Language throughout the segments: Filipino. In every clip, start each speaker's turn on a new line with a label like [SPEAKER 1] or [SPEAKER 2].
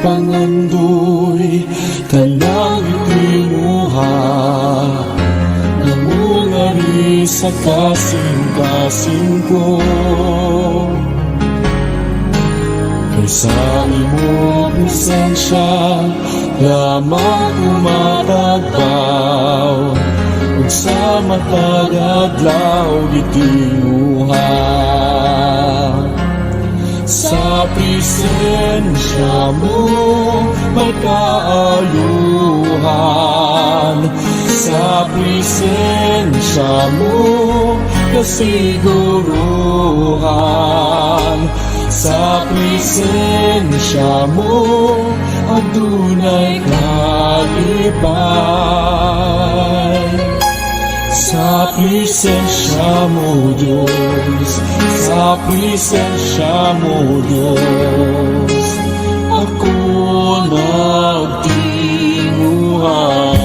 [SPEAKER 1] pangandoy kanang itinuha namungari sa kasing-kasing ko. Sa imong presensya lamang umatagbaw ug sa matag adlaw gitinuha. Sa presensya mo may kaayuhan, sa presensya mo kasiguruhan, sa presensya mo adunay kalipay. Sa presensya mo Diyos, sa presensya mo Diyos, ako nagtinguhan.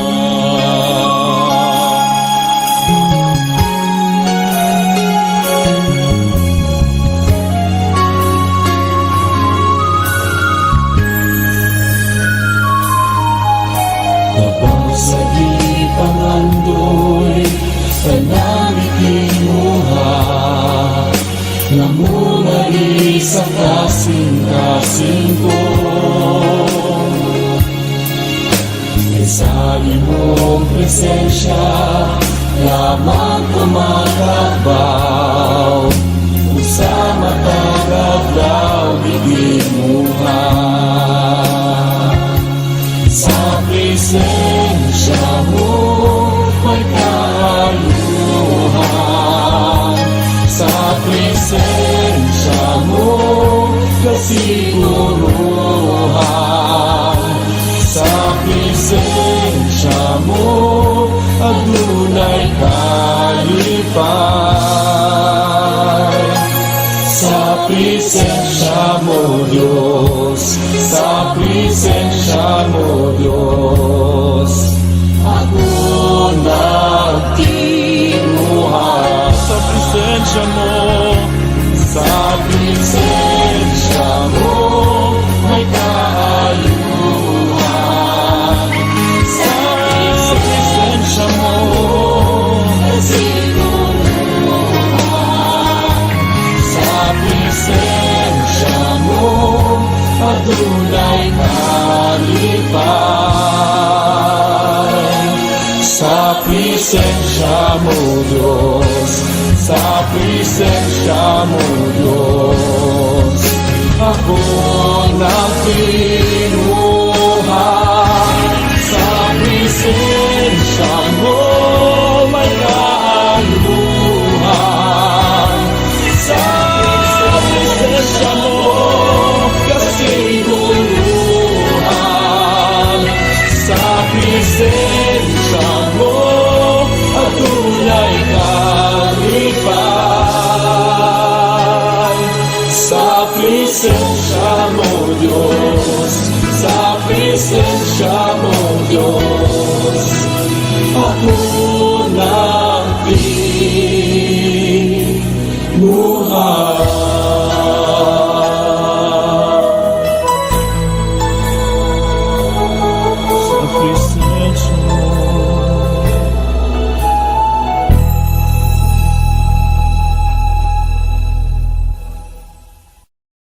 [SPEAKER 1] Sa ipangandoy kanang itinuha namungari sa kasing-kasing ko. Sa imong presensya lamang kumakagbaw ug sa matag adlaw gitinuha. Sa presensya mo may kaayuhan, sa presensya mo kasiguruhan, sa presensya mo adunay kalipay. Sa presensya mo Diyos, sa presensya mo Diyos, ako nagtinguhan. Sa presensya mo, sa presensya mo may kaayuhan, sa presensya mo presensya mo adunay kalipay. Sa presensya mo Diyos, sa presensya mo Diyos, ako nagtinguhan. Sa presensya mo may kaayuhan, sa presensya mo kasiguruhan, sa presensya mo adunay kalipay. Sa presensya mo Diyos, sa presensya mo Diyos, ako nagtinguhan. Sa presensya